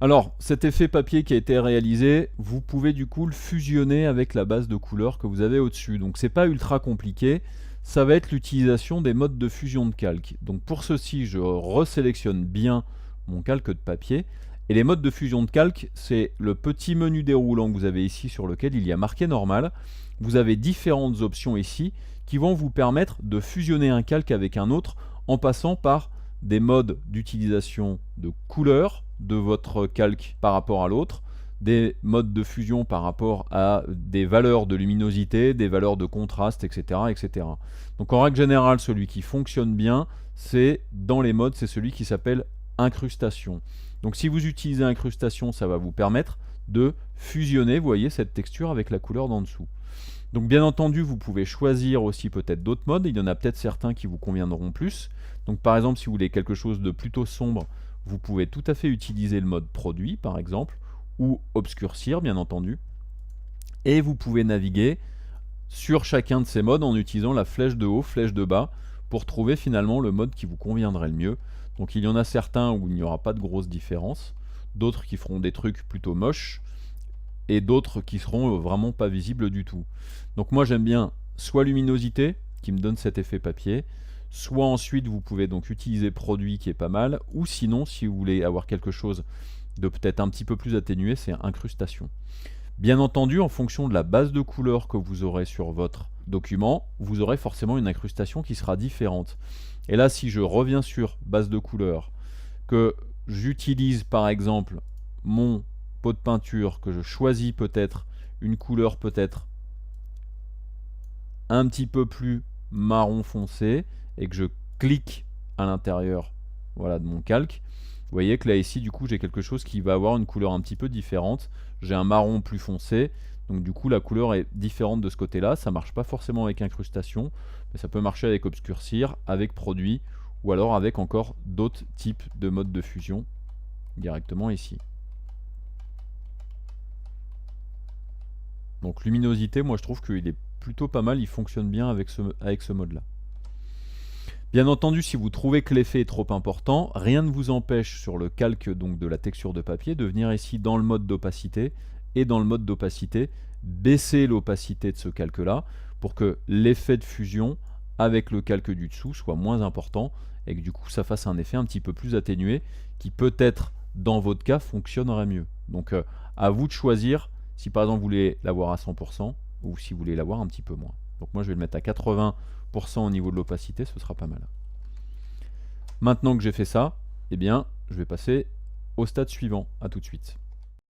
Alors, cet effet papier qui a été réalisé, vous pouvez du coup le fusionner avec la base de couleurs que vous avez au-dessus. Donc c'est pas ultra compliqué, ça va être l'utilisation des modes de fusion de calque. Donc pour ceci, je resélectionne bien mon calque de papier. Et les modes de fusion de calque, c'est le petit menu déroulant que vous avez ici sur lequel il y a marqué normal. Vous avez différentes options ici qui vont vous permettre de fusionner un calque avec un autre en passant par des modes d'utilisation de couleurs de votre calque par rapport à l'autre, des modes de fusion par rapport à des valeurs de luminosité, des valeurs de contraste, etc. etc. Donc en règle générale, celui qui fonctionne bien, c'est dans les modes, c'est celui qui s'appelle incrustation. Donc si vous utilisez incrustation, ça va vous permettre de fusionner, vous voyez, cette texture avec la couleur d'en dessous. Donc bien entendu, vous pouvez choisir aussi peut-être d'autres modes, il y en a peut-être certains qui vous conviendront plus. Donc par exemple, si vous voulez quelque chose de plutôt sombre, vous pouvez tout à fait utiliser le mode produit par exemple, ou obscurcir bien entendu. Et vous pouvez naviguer sur chacun de ces modes en utilisant la flèche de haut, flèche de bas, pour trouver finalement le mode qui vous conviendrait le mieux. Donc il y en a certains où il n'y aura pas de grosse différence, d'autres qui feront des trucs plutôt moches, et d'autres qui seront vraiment pas visibles du tout. Donc moi j'aime bien soit luminosité, qui me donne cet effet papier, soit ensuite vous pouvez donc utiliser produit qui est pas mal, ou sinon si vous voulez avoir quelque chose de peut-être un petit peu plus atténué, c'est incrustation. Bien entendu, en fonction de la base de couleur que vous aurez sur votre document, vous aurez forcément une incrustation qui sera différente. Et là, si je reviens sur base de couleur, que j'utilise par exemple mon pot de peinture, que je choisis peut-être une couleur peut-être un petit peu plus marron foncé et que je clique à l'intérieur, voilà, de mon calque, vous voyez que là ici du coup j'ai quelque chose qui va avoir une couleur un petit peu différente. J'ai un marron plus foncé, donc du coup la couleur est différente de ce côté là. Ça marche pas forcément avec incrustation, mais ça peut marcher avec obscurcir, avec produit, ou alors avec encore d'autres types de modes de fusion directement ici. Donc luminosité, moi je trouve qu'il est plutôt pas mal, il fonctionne bien avec ce mode-là. Bien entendu, si vous trouvez que l'effet est trop important, rien ne vous empêche sur le calque donc de la texture de papier de venir ici dans le mode d'opacité et dans le mode d'opacité, baisser l'opacité de ce calque-là pour que l'effet de fusion avec le calque du dessous soit moins important et que du coup ça fasse un effet un petit peu plus atténué qui peut-être dans votre cas fonctionnerait mieux. Donc à vous de choisir si par exemple vous voulez l'avoir à 100% ou si vous voulez l'avoir un petit peu moins. Donc moi je vais le mettre à 80% au niveau de l'opacité, ce sera pas mal. Maintenant que j'ai fait ça, eh bien je vais passer au stade suivant. A tout de suite.